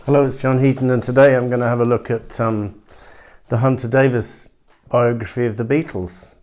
Hello, it's John Heaton, and today I'm going to have a look at the Hunter Davies biography of the Beatles,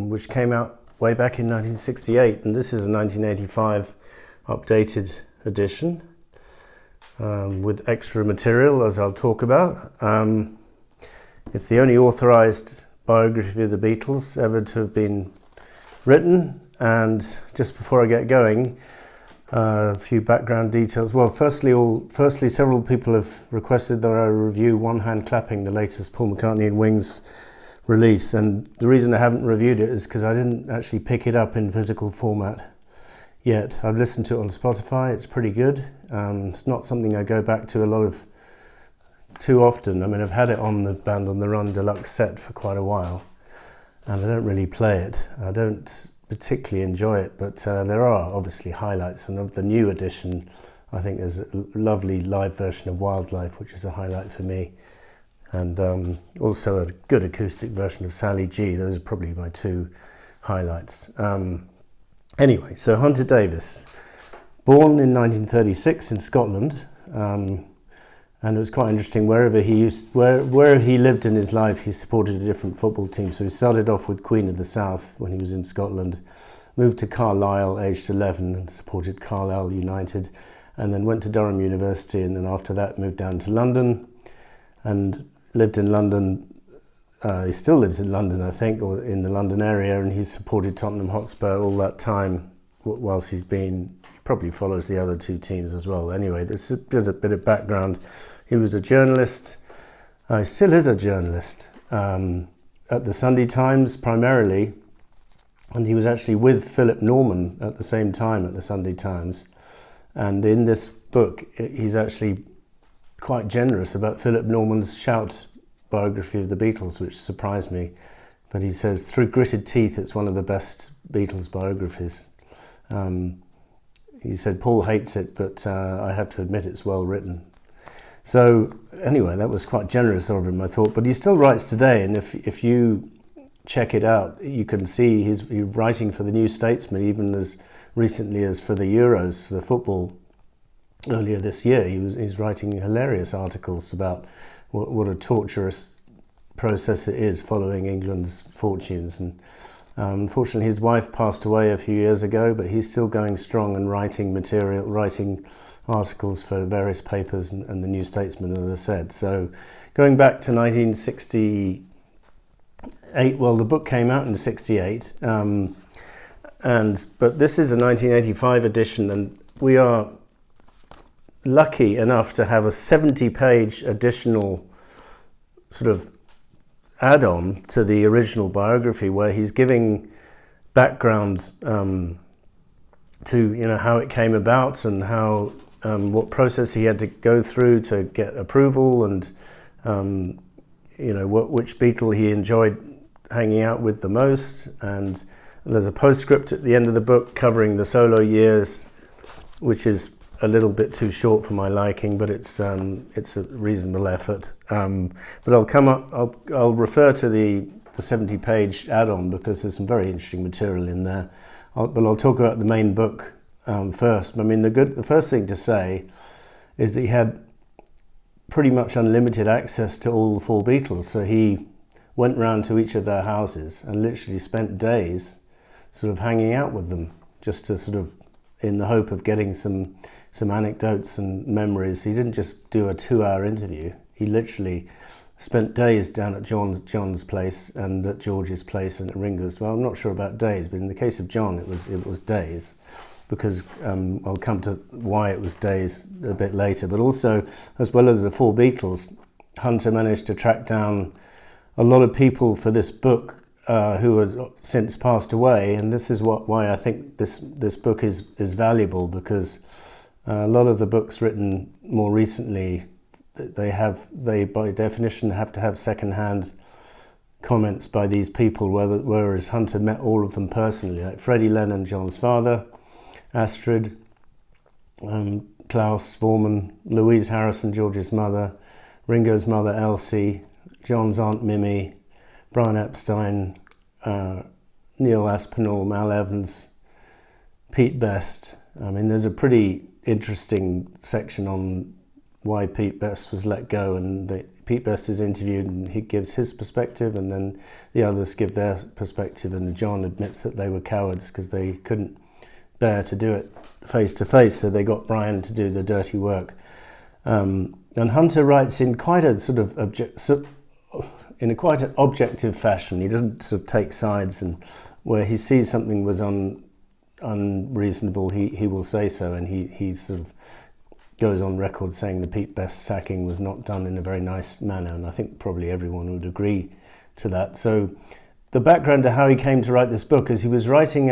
which came out way back in 1968, and this is a 1985 updated edition with extra material, as I'll talk about. It's the only authorised biography of the Beatles ever to have been written, and just before I get going, a few background details. Well, firstly, several people have requested that I review One Hand Clapping, the latest Paul McCartney and Wings release, and the reason I haven't reviewed it is because I didn't actually pick it up in physical format yet. I've listened to it on Spotify. It's pretty good. It's not something I go back to too often. I mean, I've had it on the Band on the Run deluxe set for quite a while, and I don't really play it. I don't particularly enjoy it, but there are obviously highlights, and of the new edition I think there's a lovely live version of Wildlife, which is a highlight for me, and also a good acoustic version of Sally G. Those are probably my two highlights. Anyway, so Hunter Davies, born in 1936 in Scotland, and it was quite interesting. Wherever he lived in his life, he supported a different football team. So he started off with Queen of the South when he was in Scotland, moved to Carlisle aged 11 and supported Carlisle United, and then went to Durham University, and then after that moved down to London and lived in London. He still lives in London, I think, or in the London area, and he's supported Tottenham Hotspur all that time whilst he probably follows the other two teams as well. Anyway, this is a bit of background. He was a journalist. He still is a journalist at the Sunday Times primarily, and he was actually with Philip Norman at the same time at the Sunday Times. And in this book, he's actually quite generous about Philip Norman's Shout biography of the Beatles, which surprised me. But he says, through gritted teeth, it's one of the best Beatles biographies. He said Paul hates it, but I have to admit it's well written. So anyway, that was quite generous of him, I thought. But he still writes today, and if you check it out, you can see he's writing for the New Statesman, even as recently as for the Euros, for the football. Earlier this year, he's writing hilarious articles about what a torturous process it is following England's fortunes. And unfortunately, his wife passed away a few years ago, but he's still going strong and writing articles for various papers and the New Statesman, as I said. So going back to 1968, well, the book came out in 68, but this is a 1985 edition, and we are lucky enough to have a 70-page additional sort of add-on to the original biography, where he's giving background to how it came about and how what process he had to go through to get approval, and which Beatle he enjoyed hanging out with the most. And there's a postscript at the end of the book covering the solo years, which is a little bit too short for my liking, but it's a reasonable effort. But I'll refer to the 70-page add-on because there's some very interesting material in there. But I'll talk about the main book first. I mean, the first thing to say is that he had pretty much unlimited access to all the four Beatles. So he went round to each of their houses and literally spent days sort of hanging out with them, just to sort of in the hope of getting some anecdotes and memories. He didn't just do a 2-hour interview. He literally spent days down at John's place and at George's place and at Ringo's. Well, I'm not sure about days, but in the case of John, it was days, because I'll come to why it was days a bit later. But also, as well as the four Beatles, Hunter managed to track down a lot of people for this book who have since passed away, and this is why I think this book is valuable, because a lot of the books written more recently, they by definition have to have second-hand comments by these people, whereas Hunter met all of them personally, like Freddie Lennon, John's father, Astrid, Klaus Vormann, Louise Harrison, George's mother, Ringo's mother Elsie, John's aunt Mimi, Brian Epstein, Neil Aspinall, Mal Evans, Pete Best. I mean, there's a pretty interesting section on why Pete Best was let go, and Pete Best is interviewed and he gives his perspective, and then the others give their perspective, and John admits that they were cowards because they couldn't bear to do it face to face, so they got Brian to do the dirty work. And Hunter writes in quite a sort of in a quite an objective fashion. He doesn't sort of take sides, and where he sees something was unreasonable, he will say so, and he sort of goes on record saying the Pete Best sacking was not done in a very nice manner, and I think probably everyone would agree to that. So the background to how he came to write this book is he was writing,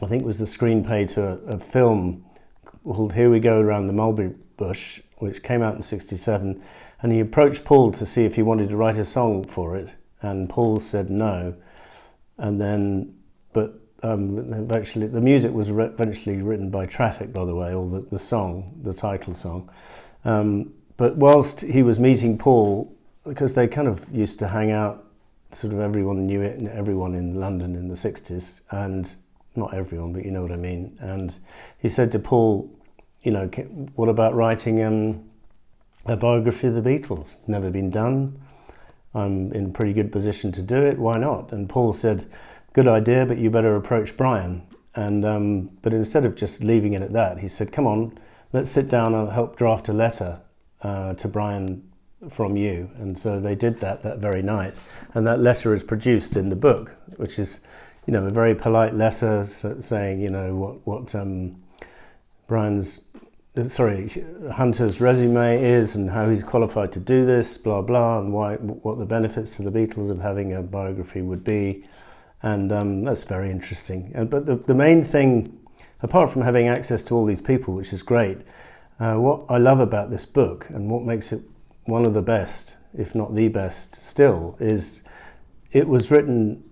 I think it was the screenplay to a film called Here We Go Around the Mulberry Bush, which came out in 1967, and he approached Paul to see if he wanted to write a song for it, and Paul said no, and then, but eventually the music was eventually written by Traffic, by the way, or the song, the title song. But whilst he was meeting Paul, because they kind of used to hang out, sort of everyone knew it, everyone in London in the 60s, and not everyone, but you know what I mean. And he said to Paul, you know, what about writing a biography of the Beatles? It's never been done. I'm in a pretty good position to do it. Why not? And Paul said, good idea, but you better approach Brian. And but instead of just leaving it at that, he said, come on, let's sit down. I'll help draft a letter to Brian from you. And so they did that very night. And that letter is produced in the book, which is, you know, a very polite letter saying, you know, what Hunter's resume is and how he's qualified to do this, blah, blah, and what the benefits to the Beatles of having a biography would be. And that's very interesting. But the main thing, apart from having access to all these people, which is great, what I love about this book and what makes it one of the best, if not the best still, is it was written,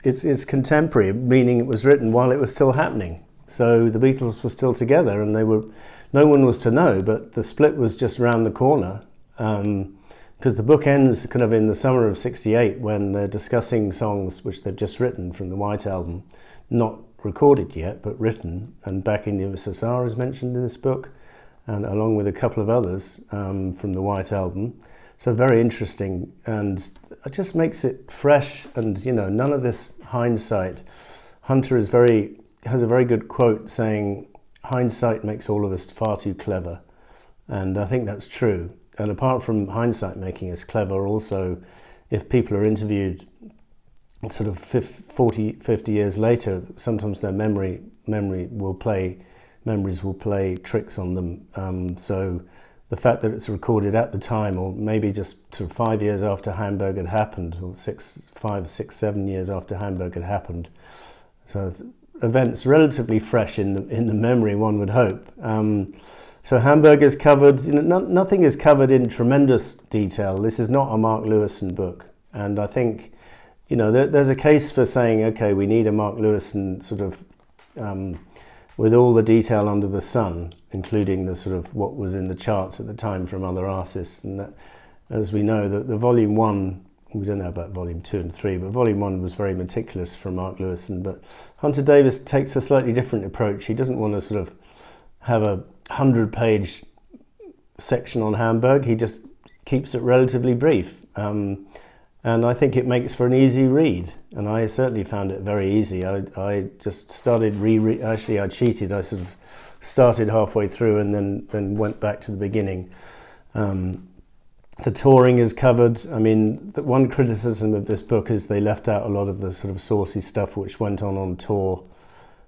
it's contemporary, meaning it was written while it was still happening. So the Beatles were still together, and no one was to know, but the split was just around the corner. Because the book ends kind of in the summer of '68 when they're discussing songs which they've just written from the White Album, not recorded yet, but written, and Back in the USSR is mentioned in this book, and along with a couple of others from the White Album. So very interesting, and it just makes it fresh, and you know, none of this hindsight. Hunter has a very good quote saying, hindsight makes all of us far too clever, and I think that's true. And apart from hindsight making us clever, also, if people are interviewed sort of 50 years later, sometimes their memories will play tricks on them. So the fact that it's recorded at the time, or maybe just sort of 5 years after Hamburg had happened, or 5, 6, 7 years after Hamburg had happened, so events relatively fresh in the memory, one would hope. So Hamburg is covered, you know, nothing is covered in tremendous detail. This is not a Mark Lewison book. And I think, you know, there's a case for saying, okay, we need a Mark Lewison sort of, with all the detail under the sun, including the sort of what was in the charts at the time from other artists. And that, as we know, the volume 1, we don't know about volume 2 and 3, but volume 1 was very meticulous from Mark Lewison. But Hunter Davies takes a slightly different approach. He doesn't want to sort of have a 100-page section on Hamburg. He just keeps it relatively brief, and I think it makes for an easy read, and I certainly found it very easy. I just started actually I cheated. I sort of started halfway through and then went back to the beginning. The touring is covered. I mean, the one criticism of this book is they left out a lot of the sort of saucy stuff which went on tour.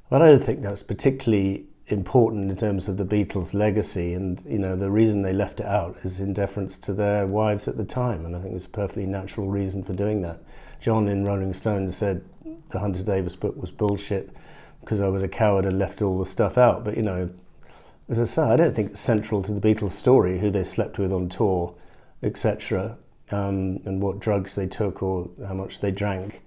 But I don't think that's particularly important in terms of the Beatles' legacy, and you know, the reason they left it out is in deference to their wives at the time, and I think it's a perfectly natural reason for doing that. John in Rolling Stone said the Hunter Davies book was bullshit because I was a coward and left all the stuff out, but you know, as I say, I don't think it's central to the Beatles' story who they slept with on tour, etc., and what drugs they took or how much they drank.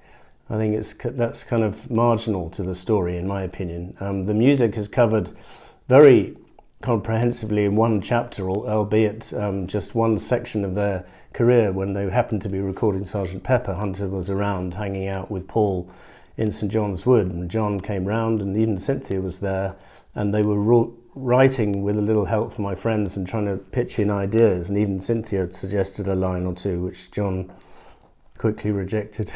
I think that's kind of marginal to the story, in my opinion. The music is covered very comprehensively in one chapter, albeit just one section of their career when they happened to be recording Sgt. Pepper. Hunter was around hanging out with Paul in St. John's Wood, and John came round, and even Cynthia was there, and they were writing with a little help from my friends and trying to pitch in ideas, and even Cynthia suggested a line or two, which John quickly rejected.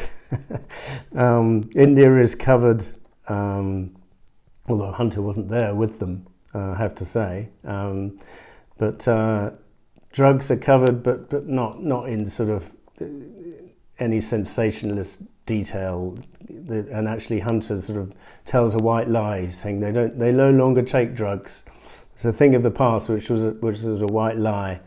India is covered, although Hunter wasn't there with them, I have to say. But drugs are covered, but not in sort of any sensationalist detail. And actually, Hunter sort of tells a white lie, saying they no longer take drugs. It's a thing of the past, which was a white lie,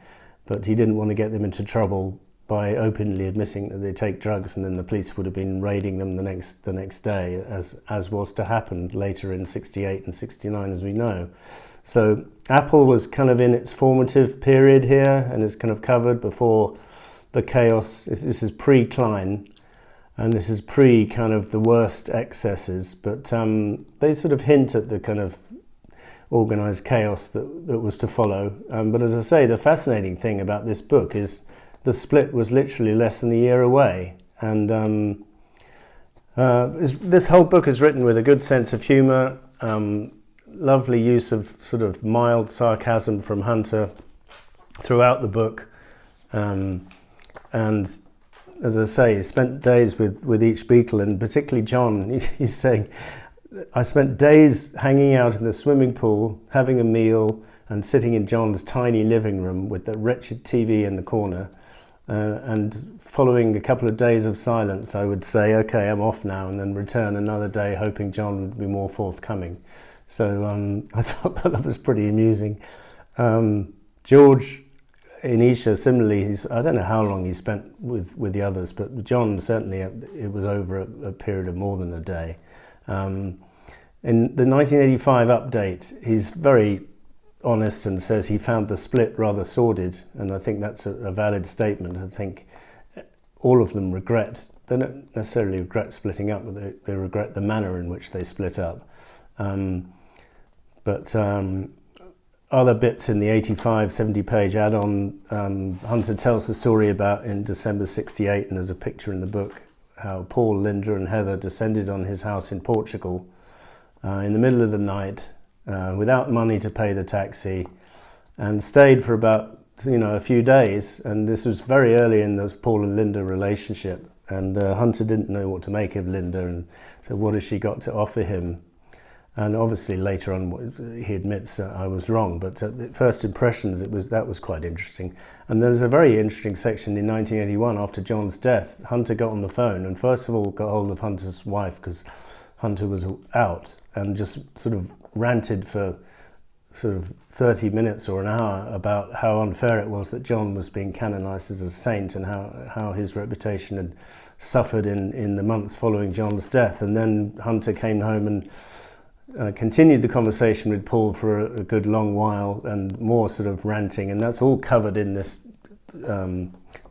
but he didn't want to get them into trouble by openly admitting that they take drugs, and then the police would have been raiding them the next day, as was to happen later in 68 and 69, as we know. So Apple was kind of in its formative period here, and is kind of covered before the chaos. This is pre-Klein, and this is pre kind of the worst excesses, but they sort of hint at the kind of organised chaos that was to follow. But as I say, the fascinating thing about this book is the split was literally less than a year away, and this whole book is written with a good sense of humour, lovely use of sort of mild sarcasm from Hunter throughout the book, and as I say, he spent days with each Beatle, and particularly John. He's saying, I spent days hanging out in the swimming pool, having a meal, and sitting in John's tiny living room with the wretched TV in the corner. And following a couple of days of silence, I would say, okay, I'm off now, and then return another day hoping John would be more forthcoming. So I thought that was pretty amusing. George in Isha, similarly, I don't know how long he spent with the others, but John, certainly, it was over a period of more than a day. In the 1985 update, he's very honest and says he found the split rather sordid, and I think that's a valid statement. I think all of them they don't necessarily regret splitting up, but they regret the manner in which they split up. But other bits in the 85, 70-page add-on, Hunter tells the story about in December 68, and there's a picture in the book, how Paul, Linda and Heather descended on his house in Portugal in the middle of the night, without money to pay the taxi, and stayed for about a few days. And this was very early in the Paul and Linda relationship, and Hunter didn't know what to make of Linda, and so what has she got to offer him? And obviously later on he admits I was wrong, but at first impressions that was quite interesting. And there's a very interesting section in 1981 after John's death. Hunter got on the phone and first of all got hold of Hunter's wife, because Hunter was out, and just sort of ranted for sort of 30 minutes or an hour about how unfair it was that John was being canonized as a saint, and how his reputation had suffered in the months following John's death. And then Hunter came home and continued the conversation with Paul for a good long while, and more sort of ranting, and that's all covered in this.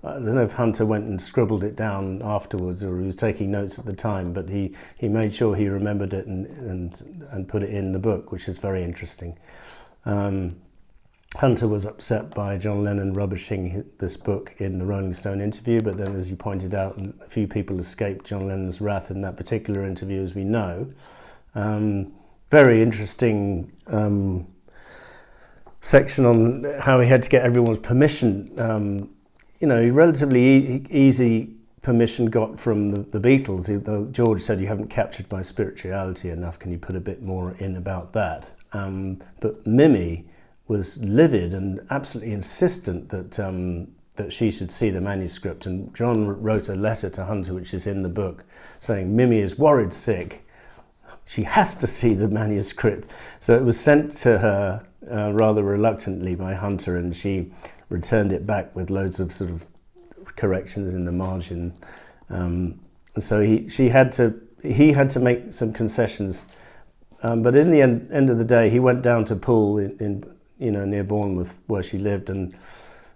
I don't know if Hunter went and scribbled it down afterwards, or he was taking notes at the time, but he made sure he remembered it and put it in the book, which is very interesting. Hunter was upset by John Lennon rubbishing this book in the Rolling Stone interview, but then, as he pointed out, a few people escaped John Lennon's wrath in that particular interview, as we know. Very interesting section on how he had to get everyone's permission. Relatively easy permission got from the Beatles. Though George said, "You haven't captured my spirituality enough. Can you put a bit more in about that?" But Mimi was livid and absolutely insistent that she should see the manuscript. And John wrote a letter to Hunter, which is in the book, saying Mimi is worried sick. She has to see the manuscript. So it was sent to her rather reluctantly by Hunter, and she returned it back with loads of sort of corrections in the margin. And so he had to make some concessions. But in the end of the day, he went down to Poole in near Bournemouth, where she lived, and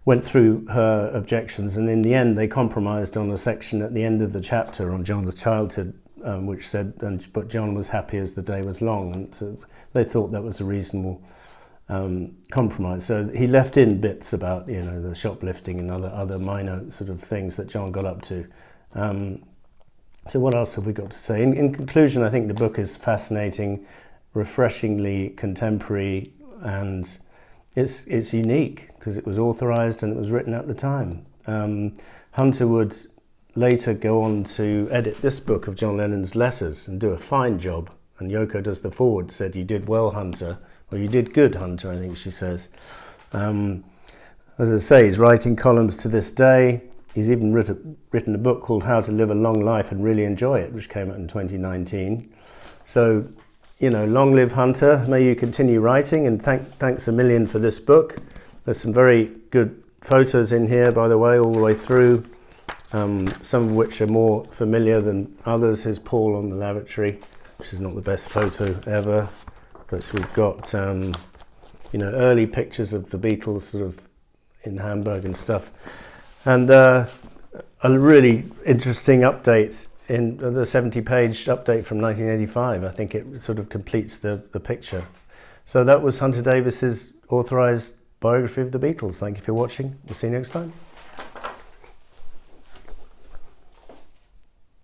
went through her objections. And in the end, they compromised on a section at the end of the chapter on John's childhood, which said, but John was happy as the day was long. And so they thought that was a reasonable compromise. So he left in bits about the shoplifting and other minor sort of things that John got up to. So what else have we got to say? In conclusion, I think the book is fascinating. refreshingly contemporary, and it's unique because it was authorised and it was written at the time. Hunter would later go on to edit this book of John Lennon's letters and do a fine job. And Yoko does the foreword, said, "You did well, Hunter," or "You did good, Hunter," I think she says. As I say, he's writing columns to this day. He's even written a book called How to Live a Long Life and Really Enjoy It, which came out in 2019. So, long live Hunter. May you continue writing, and thanks a million for this book. There's some very good photos in here, by the way, all the way through, some of which are more familiar than others. Here's Paul on the lavatory, which is not the best photo ever. But so we've got, early pictures of the Beatles sort of in Hamburg and stuff. And a really interesting update in the 70-page update from 1985. I think it sort of completes the picture. So that was Hunter Davies's authorised biography of the Beatles. Thank you for watching. We'll see you next time.